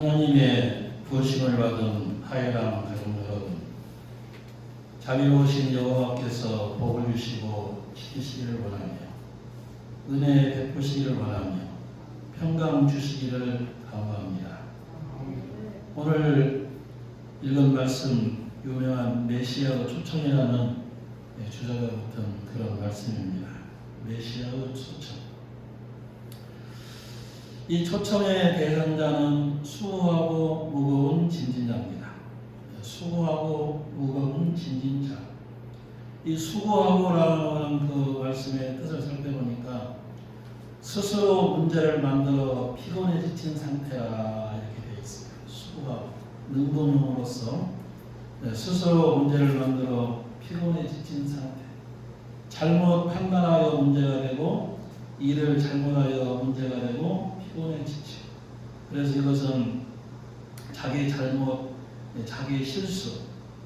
하나님의 부르심을 받은 하예랑 가족 여러분, 자비로우신 여호와께서 복을 주시고 지키시기를 원하며 은혜 베푸시기를 원하며 평강 주시기를 간구합니다. 오늘 읽은 말씀 유명한 메시아의 초청이라는 주제가 붙은 그런 말씀입니다. 메시아의 초청. 이 초청의 대상자는 수고하고 무거운 진진자입니다. 수고하고 무거운 진진자. 이 수고하고라는 그 말씀의 뜻을 살펴보니까 스스로 문제를 만들어 피곤해 지친 상태라 이렇게 되어 있어요. 수고하고 능동용으로서 스스로 문제를 만들어 피곤해 지친 상태. 잘못 판단하여 문제가 되고 일을 잘못하여 문제가 되고 피곤해 지치고, 그래서 이것은 자기 잘못, 자기 실수,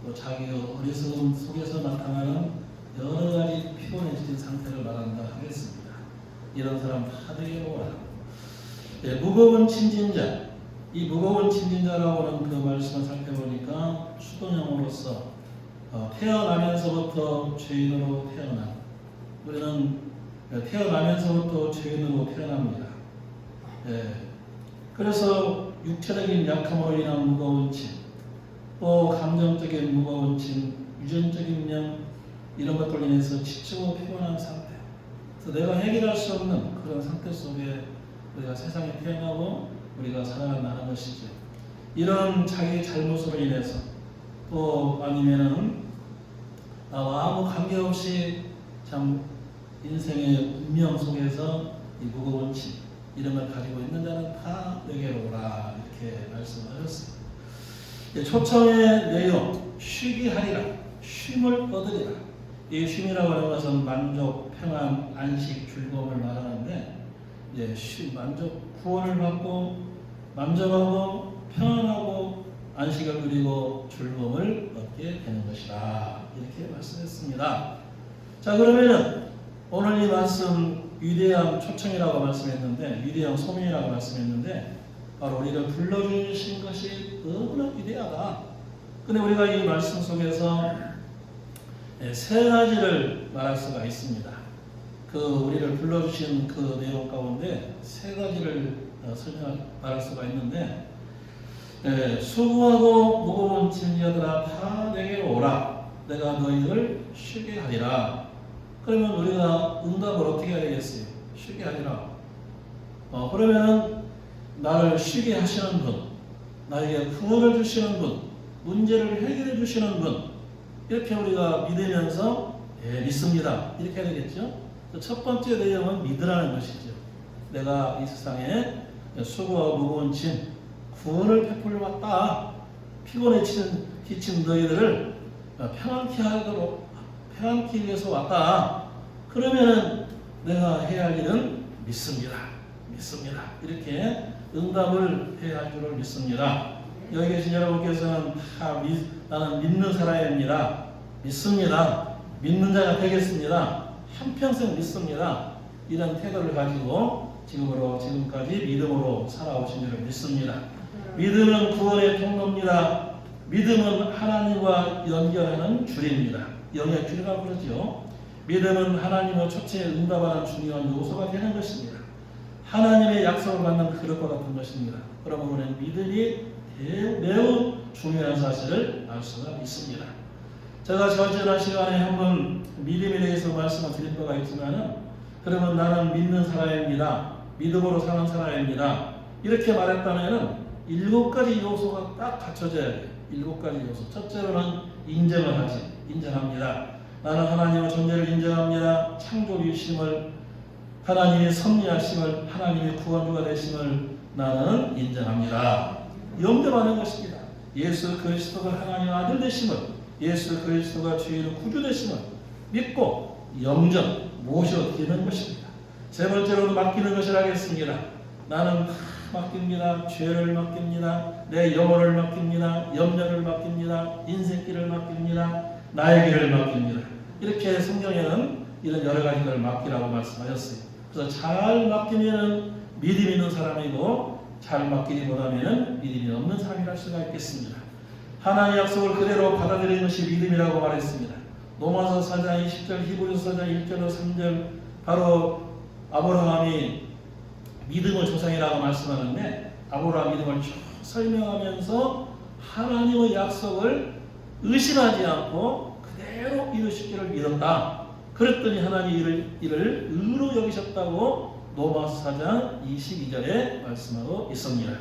또 자기의 어리석음 속에서 나타나는 여러 가지 피곤해 지친 상태를 말한다 하겠습니다. 이런 사람 다 되게 오라. 무거운 진진자. 이 무거운 진진자라고 하는 그 말씀을 살펴보니까 수동형으로서 태어나면서부터 죄인으로 태어난, 우리는 태어나면서부터 죄인으로 태어납니다. 그래서 육체적인 약함으로 인한 무거운 짐, 또 감정적인 무거운 짐, 유전적인 명, 이런 것들로 인해서 지치고 피곤한 상태. 그래서 내가 해결할 수 없는 그런 상태 속에 우리가 세상에 태어나고 우리가 살아간다는 것이죠. 이런 자기 잘못으로 인해서, 또 아니면은 나와 아무 관계없이 참 인생의 운명 속에서 이 무거운 짐, 이런 걸 가지고 있는 자는 다 내게로 오라 이렇게 말씀하셨습니다. 초청의 내용, 쉬게 하리라, 쉼을 얻으리라. 이 쉼이라고 하는 것은 만족, 평안, 안식, 즐거움을 말하는데, 만족, 구원을 받고 만족하고 평안하고 안식을 누리고 즐거움을 얻게 되는 것이다 이렇게 말씀했습니다. 자, 그러면은 오늘 이 말씀 위대한 초청이라고 말씀했는데, 위대한 소명이라고 말씀했는데, 바로 우리를 불러주신 것이 너무나 위대하다. 근데 우리가 이 말씀 속에서 세 가지를 말할 수가 있습니다. 그 우리를 불러주신 그 내용 가운데 세 가지를 말할 수가 있는데, 수고하고 무거운 짐이여들아 다 내게로 오라. 내가 너희를 쉬게 하리라. 그러면 우리가 응답을 어떻게 해야 되겠어요? 쉬게 하리라. 그러면 나를 쉬게 하시는 분, 나에게 구원을 주시는 분, 문제를 해결해 주시는 분, 이렇게 우리가 믿으면서 믿습니다. 이렇게 해야 되겠죠? 첫 번째 내용은 믿으라는 것이죠. 내가 이 세상에 수고하고 무거운 짐, 구원을 베풀러 왔다. 피곤해 지친 너희들을 평안케 위해서 왔다. 그러면은 내가 해야 할 일은 믿습니다. 이렇게 응답을 해야 할 줄을 믿습니다. 여기 계신 여러분께서는 다 나는 믿는 사람입니다. 믿습니다. 믿는 자가 되겠습니다. 한평생 믿습니다. 이런 태도를 가지고 지금까지 믿음으로 살아오신 줄을 믿습니다. 믿음은 구원의 통로입니다. 믿음은 하나님과 연결하는 줄입니다. 영의 줄이라고 그러죠. 믿음은 하나님의 초청에 응답하는 중요한 요소가 되는 것입니다. 하나님의 약속을 받는 그릇과 같은 것입니다. 그러므로 우리는 믿음이 매우 중요한 사실을 알 수가 있습니다. 제가 지난 시간에 한번 믿음에 대해서 말씀을 드린 바가 있지만은, 그러면 나는 믿는 사람입니다. 믿음으로 사는 사람입니다. 이렇게 말했다면은 7가지 요소가 딱 갖춰져야 돼요. 7가지 요소. 첫째로는 인정합니다. 나는 하나님의 존재를 인정합니다. 창조주심을, 하나님의 섭리하심을, 하나님의 구원주가 되심을 나는 인정합니다. 영접하는 것입니다. 예수 그리스도가 하나님의 아들 되심을, 예수 그리스도가 주의 구주 되심을 믿고 모셔드리는 것입니다. 세 번째로는 맡기는 것을 하겠습니다. 나는 다 맡깁니다. 죄를 맡깁니다. 내 영혼을 맡깁니다. 염려를 맡깁니다. 인생길을 맡깁니다. 나의 길을 맡깁니다. 이렇게 성경에는 이런 여러 가지 걸 맡기라고 말씀하셨어요. 그래서 잘 맡기면 믿음 있는 사람이고, 잘 맡기지 못하면 믿음이 없는 사람이랄 수가 있겠습니다. 하나님의 약속을 그대로 받아들이는 것이 믿음이라고 말했습니다. 로마서 4장 20절, 히브리서 4장 1절로 3절 바로 아브라함이 믿음의 조상이라고 말씀하는데 아브라함 믿음을 쭉 설명하면서 하나님의 약속을 의심하지 않고 그대로 이루시기를 믿었다. 그랬더니 하나님이 이를 의로 여기셨다고 로마서 4장 22절에 말씀하고 있습니다.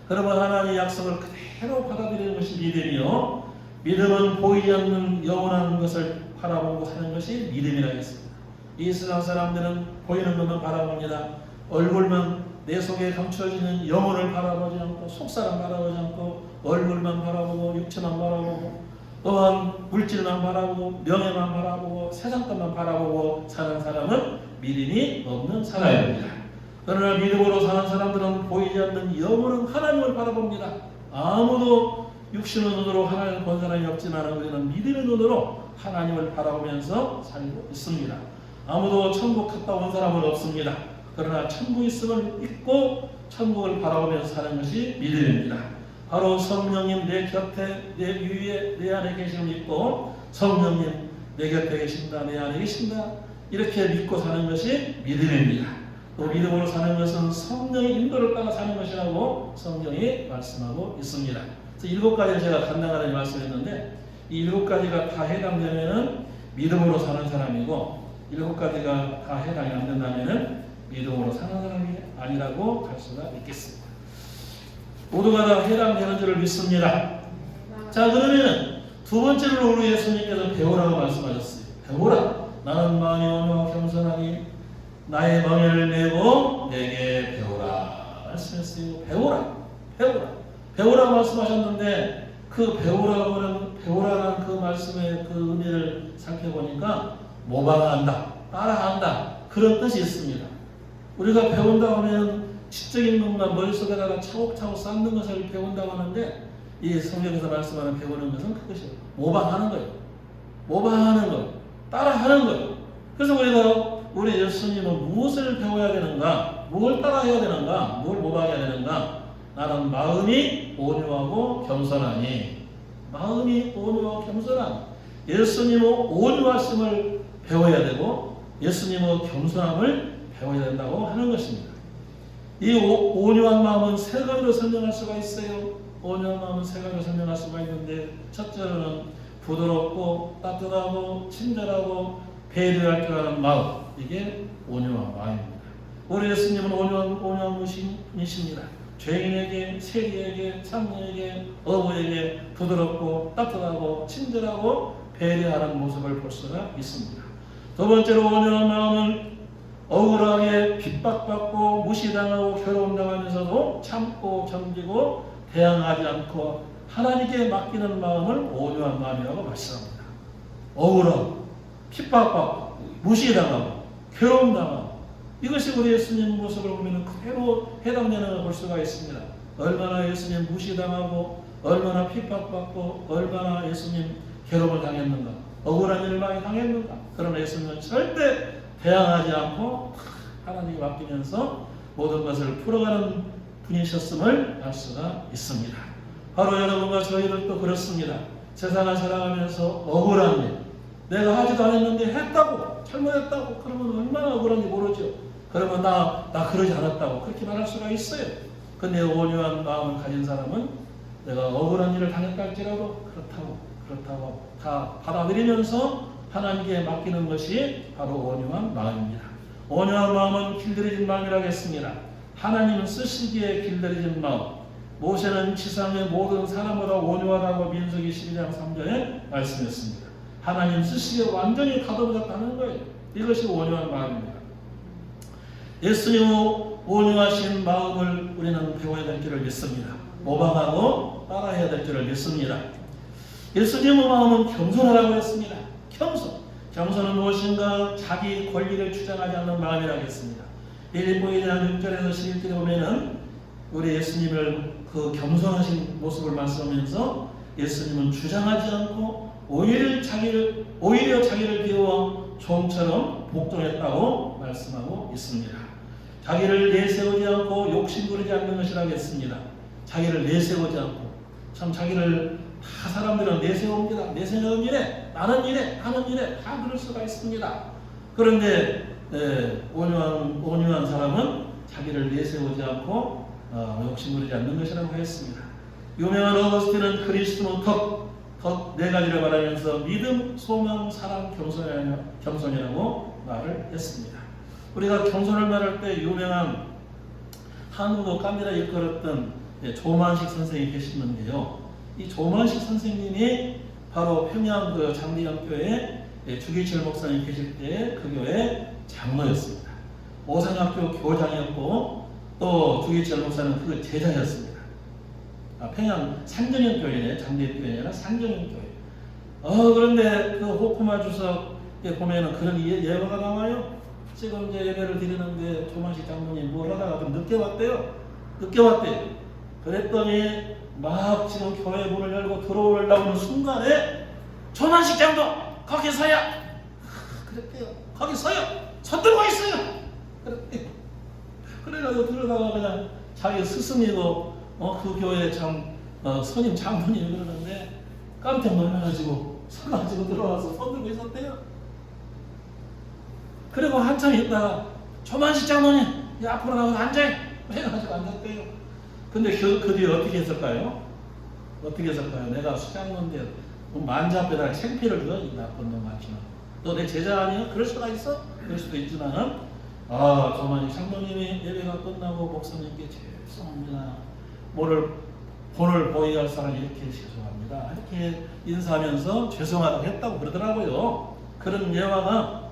그러면 하나님의 약속을 그대로 받아들이는 것이 믿음이요. 믿음은 보이지 않는 영원한 것을 바라보고 사는 것이 믿음이라 했습니다. 이 세상 사람들은 보이는 것만 바라봅니다. 얼굴만 내 속에 감춰지는 영혼을 바라보지 않고 속사람 바라보지 않고 얼굴만 바라보고 육체만 바라보고 또한 물질만 바라보고 명예만 바라보고 세상 것만 바라보고 사는 사람은 믿음이 없는 사람입니다. 그러나 믿음으로 사는 사람들은 보이지 않는 영원한 하나님을 바라봅니다. 아무도 육신의 눈으로 하나님을 본 사람이 없지만 우리는 믿음의 눈으로 하나님을 바라보면서 살고 있습니다. 아무도 천국 갔다 온 사람은 없습니다. 그러나 천국 있음을 믿고 천국을 바라보면서 사는 것이 믿음입니다. 바로 성령님 내 곁에 내 위에 내 안에 계심을 믿고 성령님 내 곁에 계신다 내 안에 계신다 이렇게 믿고 사는 것이 믿음입니다. 또 믿음으로 사는 것은 성령의 인도를 따라 사는 것이라고 성경이 말씀하고 있습니다. 그래서 7가지를 제가 간단하게 말씀했는데 이 7가지가 다 해당되면은 믿음으로 사는 사람이고 7가지가 다 해당이 안 된다면은 믿음으로 사는 사람이 아니라고 할 수가 있겠습니다. 모두가 다 해당되는 줄을 믿습니다. 자, 그러면 두 번째로 우리 예수님께서 배우라고 말씀하셨어요. 배우라. 나는 마음이 온유하고 겸손하니 나의 멍에를 메고 내게 배우라 말씀했어요. 배우라 말씀하셨는데 그 배우라는 그 말씀의 그 의미를 살펴보니까 모방한다, 따라한다 그런 뜻이 있습니다. 우리가 배운다고 하면 지적인 것만 머릿속에다가 차곡차곡 쌓는 것을 배운다고 하는데 이 성경에서 말씀하는 배우는 것은 그것이에요. 모방하는 거예요. 따라하는 거예요. 그래서 우리 예수님은 무엇을 배워야 되는가, 뭘 따라해야 되는가, 뭘 모방해야 되는가. 나는 마음이 온유하고 겸손하니. 예수님의 온유하심을 배워야 되고 예수님의 겸손함을 배워야 된다고 하는 것입니다. 이 온유한 마음은 세 가지로 설명할 수가 있어요. 온유한 마음은 세 가지로 설명할 수가 있는데 첫째로는 부드럽고 따뜻하고 친절하고 배려할 줄 아는 마음, 이게 온유한 마음입니다. 우리 예수님은 온유한 분이십니다. 죄인에게, 세리에게, 창녀에게, 어부에게 부드럽고 따뜻하고 친절하고 배려하는 모습을 볼 수가 있습니다. 두 번째로 온유한 마음은 억울하게 핍박받고 무시당하고 괴로움당하면서도 참고 견디고 대항하지 않고 하나님께 맡기는 마음을 온유한 마음이라고 말씀합니다. 억울하고 핍박받고 무시당하고 괴로움당하고 이것이 우리 예수님 모습을 보면 그대로 해당되는 걸 볼 수가 있습니다. 얼마나 예수님 무시당하고 얼마나 핍박받고 얼마나 예수님 괴로움을 당했는가, 억울한 일을 많이 당했는가. 그러나 예수님은 절대 대항하지 않고 하나님께 맡기면서 모든 것을 풀어가는 분이셨음을 알 수가 있습니다. 바로 여러분과 저희들도 그렇습니다. 세상을 살아가면서 억울한 일, 내가 하지도 않았는데 했다고, 잘못했다고 그러면 얼마나 억울한지 모르죠. 그러면 나 그러지 않았다고 그렇게 말할 수가 있어요. 근데 온유한 마음을 가진 사람은 내가 억울한 일을 당했다 할지라도 그렇다고 다 받아들이면서 하나님께 맡기는 것이 바로 온유한 마음입니다. 온유한 마음은 길들여진 마음이라고 했습니다. 하나님은 쓰시기에 길들여진 마음. 모세는 지상의 모든 사람보다 온유하다고 민수기 12장 3절에 말씀했습니다. 하나님 쓰시기에 완전히 가둬버렸다는 거예요. 이것이 온유한 마음입니다. 예수님의 온유하신 마음을 우리는 배워야 될 줄을 믿습니다. 모방하고 따라해야 될 줄을 믿습니다. 예수님의 마음은 겸손하라고 했습니다. 겸손은 무엇인가? 자기 권리를 주장하지 않는 마음이라고 했습니다. 빌립보에 대한 6절에서 11절에 보면은 우리 예수님을 그 겸손하신 모습을 말씀하면서 예수님은 주장하지 않고 오히려 자기를 비워 종처럼 복종했다고 말씀하고 있습니다. 자기를 내세우지 않고 욕심 부리지 않는 것이라겠습니다. 자기를 내세우지 않고. 참 자기를 다 사람들은 내세웁니다. 내세우는 일에 나는 이래 하는 일에 다 그럴 수가 있습니다. 그런데 온유한 사람은 자기를 내세우지 않고 욕심 부리지 않는 것이라고 했습니다. 유명한 어거스틴은 그리스도는 덕 네 가지를 말하면서 믿음, 소망, 사랑, 겸손이라고 말을 했습니다. 우리가 겸손을 말할 때 유명한 한국어 깜비라 일컬었던 조만식 선생님이 계시는데요. 이 조만식 선생님이 바로 평양 그 장리영교회 주기철 목사님 계실 때 그 교회 장로였습니다. 오산학교 교장이었고 또 주기철 목사는 그 제자였습니다. 평양 산정형교회네, 장리교회 아니라 산정형교회. 그런데 그 호쿠마 주석에 보면은 그런 예화가 나와요. 지금 이제 예배를 드리는데 조만식 장로님 뭘 하다가 좀 늦게 왔대요. 그랬더니 막 지금 교회 문을 열고 들어오려는 순간에 조만식 장로 거기 서요. 그랬대요. 거기 서요. 손 들고 있어요. 그랬대요. 그래가지고 들어가가 그냥 자기 스승이고 그 교회 선임 장로님이 그러는데 깜짝 놀라가지고 서가지고 들어와서 손 들고 있었대요. 그리고 한참 있다가 조만식 장로님 앞으로 나가서 앉아요. 해가지고 앉았대요. 근데 그 뒤에 어떻게 했을까요? 내가 수장인데 만잡에다 창피를 줘. 이 나쁜 놈 같지만 너 내 제자 아니야? 그럴 수가 있어? 그럴 수도 있지만은 조만식 장로님이 예배가 끝나고 목사님께 죄송합니다. 본을 보이게 할 사람이 이렇게 죄송합니다. 이렇게 인사하면서 죄송하다고 했다고 그러더라고요. 그런 예화가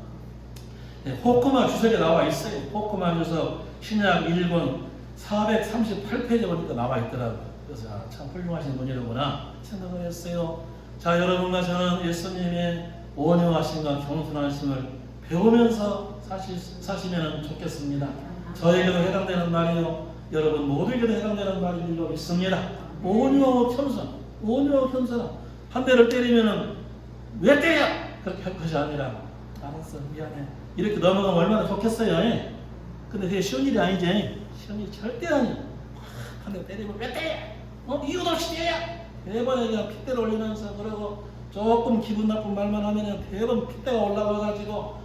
호쿠마 주석에 나와 있어요. 호쿠마 주석 신약 1권 438페이지에 보니까 나와 있더라고요. 그래서 참 훌륭하신 분이로구나 생각을 했어요. 자, 여러분과 저는 예수님의 온유하심과 겸손하심을 배우면서 사시면 좋겠습니다. 저에게도 해당되는 말이요. 여러분 모두에게도 해당되는 말이 일로 있습니다. 온유하고 겸손. 한 대를 때리면은 왜 때려? 그렇게 할 것이 아니라 알았어, 미안해. 이렇게 넘어가면 얼마나 좋겠어요. 근데 그게 쉬운 일이 아니지. 쉬운 일이 절대 아니야. 한 대 때리면 왜 때려? 이유도 없이 때려. 대번에 그냥 핏대를 올리면서 그러고 조금 기분 나쁜 말만 하면은 대번 핏대가 올라와가지고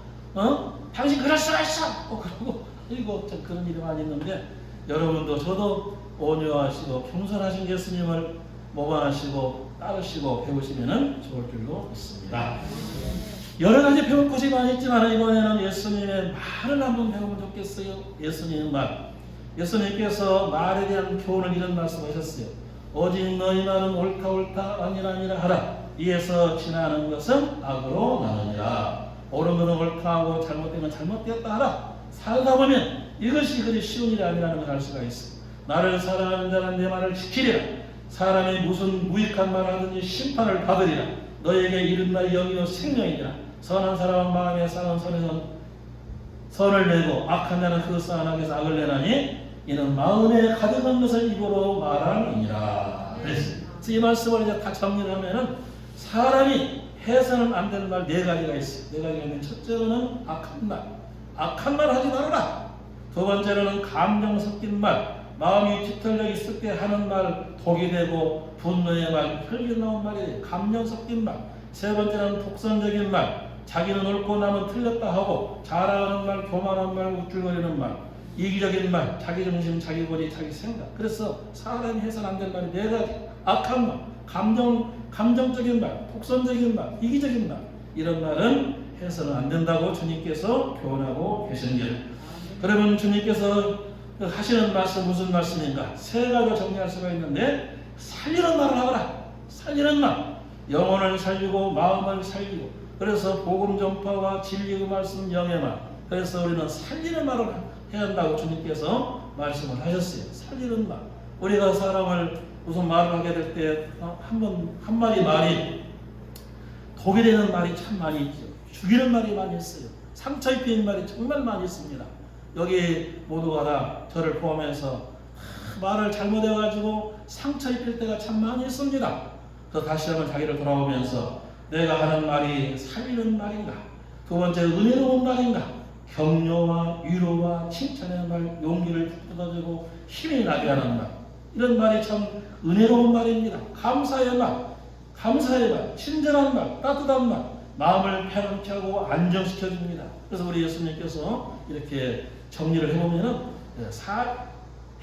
당신 그럴 수가 있어. 그러고 이거 참 그런 일이 많이 있는데 여러분도 저도 온유하시고 겸손하신 예수님을 모방하시고 따르시고 배우시면 좋을 줄로 믿습니다. 여러 가지 배울 것이 많이 있지만 이번에는 예수님의 말을 한번 배우면 좋겠어요. 예수님의 말. 예수님께서 말에 대한 교훈을 이런 말씀하셨어요. 오직 너희 말은 옳다 아니라 하라. 이에서 지나는 것은 악으로 나느니라. 옳은 것은 옳다 하고 잘못된 건 잘못되었다 하라. 살다 보면 이것이 그리 쉬운 일이 아니라는 걸 알 수가 있어. 나를 사랑하는 자는 내 말을 지키리라. 사람이 무슨 무익한 말을 하든지 심판을 받으리라. 너에게 이른 말이 영이요 생명이니라. 선한 사람은 마음에 쌓은 선에서 선을 내고 악한 자는 그 쌓은 악에서 악을 내나니 이는 마음에 가득한 것을 입으로 말함이니라. 그래서 이 말씀을 이제 다 정리하면은 사람이 해서는 안 되는 말 네 가지가 있어요. 네 가지가 있는데 첫째로는 악한 말 하지 말아라. 두 번째로는 감정 섞인 말, 마음이 뒤틀려 있을 때 하는 말, 독이 되고 분노의 말, 혈기 나온 말이 감정 섞인 말. 세 번째는 독선적인 말, 자기는 옳고 남은 틀렸다 하고 자랑하는 말, 교만한 말, 우쭐거리는 말, 이기적인 말, 자기 중심, 자기 권위, 자기 생각. 그래서 사람이 해서는 안 될 말이 네 가지. 악한 말, 감정적인 말, 독선적인 말, 이기적인 말. 이런 말은 해서는 안 된다고 주님께서 교훈하고 계십니다. 그러면 주님께서 하시는 말씀 무슨 말씀인가? 세 가지로 정리할 수가 있는데 살리는 말을 하거라. 살리는 말. 영혼을 살리고 마음을 살리고. 그래서 복음 전파와 진리의 말씀 영의 말. 그래서 우리는 살리는 말을 해야 한다고 주님께서 말씀을 하셨어요. 살리는 말. 우리가 사람을 무슨 말을 하게 될 때 한마디 말이 독이 되는 말이 참 많이 있죠. 죽이는 말이 많이 있어요. 상처 입히는 말이 정말 많이 있습니다. 여기 모두가 다 저를 포함해서 말을 잘못해가지고 상처 입힐 때가 참 많이 있습니다. 그래서 다시 한번 자기를 돌아오면서 내가 하는 말이 살리는 말인가? 두 번째 은혜로운 말인가? 격려와 위로와 칭찬의 말, 용기를 북돋아주고 힘이 나게 하는 말, 이런 말이 참 은혜로운 말입니다. 감사의 말, 감사의 말, 친절한 말, 따뜻한 말, 마음을 편안케 하고 안정시켜 줍니다. 그래서 우리 예수님께서 이렇게 정리를 해보면은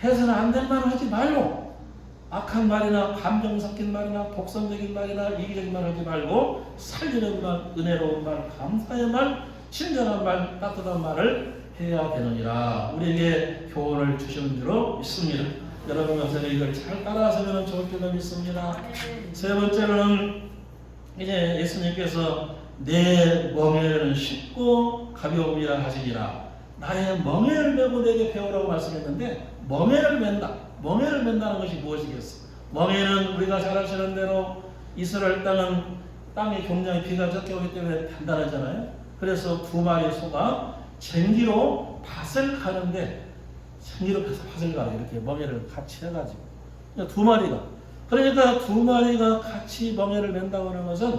해서는 안 될 말을 하지 말고, 악한 말이나 감정 섞인 말이나 독선적인 말이나 이기적인 말 하지 말고, 살리는 말, 은혜로운 말, 감사의 말, 친절한 말, 따뜻한 말을 해야 되느니라. 우리에게 교훈을 주시는 줄로 믿습니다. 여러분 요새 이걸 잘 따라하시면 좋을 줄로 믿습니다. 세 번째로는 이제 예수님께서 내 멍에는 쉽고 가벼움이라 하시니라. 나의 멍에를 메고 내게 배우라고 말씀했는데, 멍에를 맨다. 멍에를 맨다는 것이 무엇이겠어? 멍에는 우리가 잘 아시는 대로 이스라엘 땅이 굉장히 비가 적게 오기 때문에 단단하잖아요. 그래서 두 마리 소가 쟁기로 밭을 가는데, 쟁기로 밭을 가요. 이렇게 멍에를 같이 해가지고 두 마리가, 그러니까 두 마리가 같이 멍에를 맨다고 하는 것은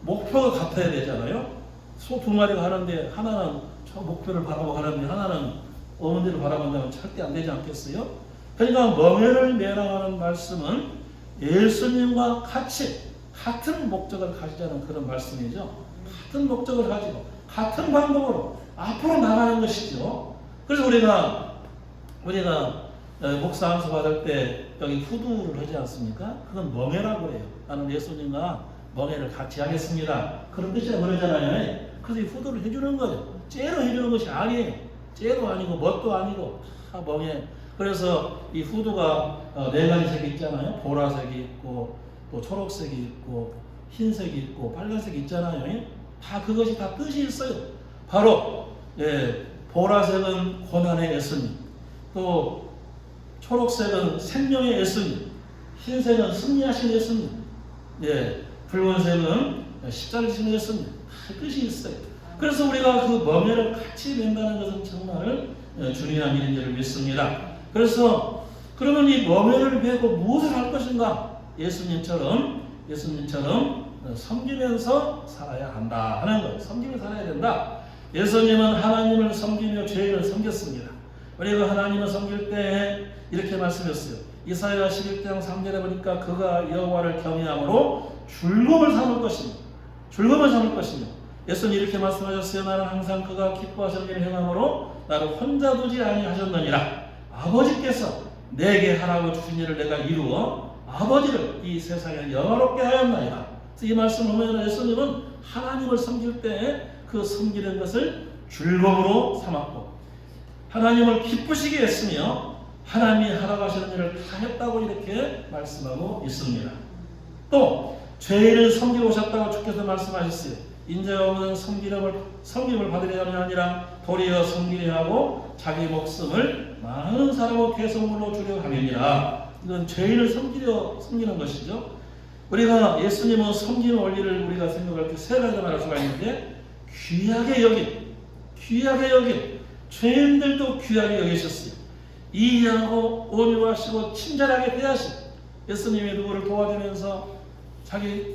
목표가 같아야 되잖아요. 소 두 마리가 하는데 하나는 저 목표를 바라보고 하는데 하나는 어느 데를 바라본다면 절대 안 되지 않겠어요? 그러니까 멍에를 매라는 말씀은 예수님과 같은 목적을 가지자는 그런 말씀이죠. 같은 목적을 가지고 같은 방법으로 앞으로 나가는 것이죠. 그래서 우리가 목사 안수 받을 때 여기 후두를 하지 않습니까? 그건 멍에라고 해요. 나는 예수님과 멍에를 같이 하겠습니다. 그런 뜻이라 그러잖아요. 그래서 이 후두를 해주는 거죠. 째로 해주는 것이 아니에요. 째도 아니고 뭣도 아니고 다 멍에. 그래서 이 후두가 네 가지 색이 있잖아요. 보라색이 있고 또 초록색이 있고 흰색이 있고 빨간색이 있잖아요. 다 그것이 다 뜻이 있어요. 바로 보라색은 고난의 예수님, 또 초록색은 생명의 예수님, 흰색은 승리하신 예수님, 붉은색은 십자가를 지신 예수님, 다 뜻이 있어요. 그래서 우리가 그 멍에를 같이 맨다는 것은 정말 중요한 일인 줄 믿습니다. 그래서 그러면 이 멍에를 메고 무엇을 할 것인가? 예수님처럼 섬기면서 살아야 한다 하는 거예요. 섬기면서 살아야 된다. 예수님은 하나님을 섬기며 죄인을 섬겼습니다. 우리가 하나님을 섬길 때 이렇게 말씀했어요. 이사야 11장 3절에 보니까 그가 여호와를 경외함으로 즐거움을 삼을 것이며, 즐거움을 삼을 것이며, 예수님 이렇게 말씀하셨어요. 나는 항상 그가 기뻐하시는 일을 행함으로 나를 혼자 두지 아니하셨느니라. 아버지께서 내게 하라고 주신 일을 내가 이루어 아버지를 이 세상에 영화롭게 하였나이다. 이 말씀을 보면 예수님은 하나님을 섬길 때 그 섬기는 것을 즐거움으로 삼았고, 하나님을 기쁘시게 했으며 하나님이 하라고 하시는 일을 다 했다고 이렇게 말씀하고 있습니다. 또 죄인을 섬기러 오셨다고 주께서 말씀하셨어요. 인자가 오는 섬김을 받으려 함이 아니라 도리어 섬기려 하고 자기 목숨을 많은 사람의 대성물로 주려 함이니라. 이건 죄인을 섬기는 것이죠. 우리가 예수님은 섬기는 원리를 우리가 생각할 때 세 가지가 말할 수가 있는데, 귀하게 여긴 죄인들도 귀하게 여기셨어요. 이해하고 온유하시고 친절하게 대하신 예수님이 누구를 도와주면서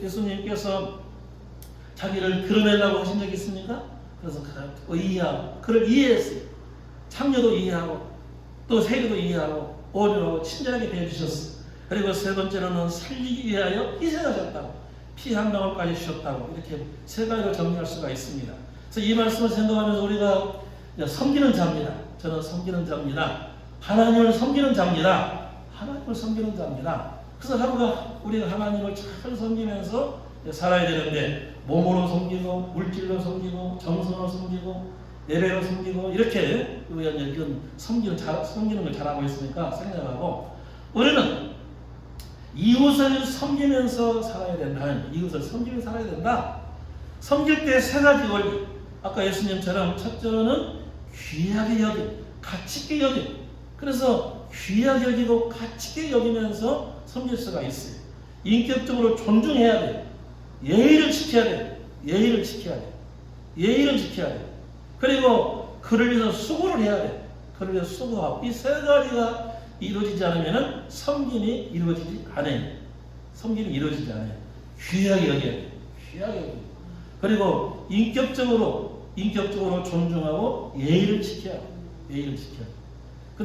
예수님께서 자기를 드러내려고 하신 적이 있습니까? 그래서 이해하고 그를 이해했어요. 창녀도 이해하고 또 세리도 이해하고 온유하고 친절하게 대해주셨어요. 그리고 세 번째로는 살리기 위하여 희생하셨다고, 피 한 방울까지 주셨다고, 이렇게 세 가지로 정리할 수가 있습니다. 그래서 이 말씀을 생각하면서 우리가 섬기는 자입니다. 저는 섬기는 자입니다. 하나님을 섬기는 자입니다. 하나님을 섬기는 자입니다. 그래서 우리가 하나님을 잘 섬기면서 살아야 되는데, 몸으로 섬기고 물질로 섬기고 정성으로 섬기고 예배로 섬기고 이렇게 우리가 이런 섬기는 걸 잘하고 있으니까 생각하고, 우리는 이웃을 섬기면서 살아야 된다. 이웃을 섬기면서 살아야 된다. 섬길 때 세 가지 원리. 아까 예수님처럼 첫째는 귀하게 여긴, 가치 있게 여긴. 그래서 귀하게 여기고 가치 있게 여기면서 섬길 수가 있어요. 인격적으로 존중해야 돼요. 예의를 지켜야 돼요. 예의를 지켜야 돼요. 그리고 그를 위해서 수고를 해야 돼요. 그를 위해서 수고하고, 이 세 가지가 이루어지지 않으면 섬김이 이루어지지 않아요. 귀하게 여겨야 돼요. 그리고 인격적으로 인격적으로 존중하고 예의를 지켜야 돼. 예의를 지켜.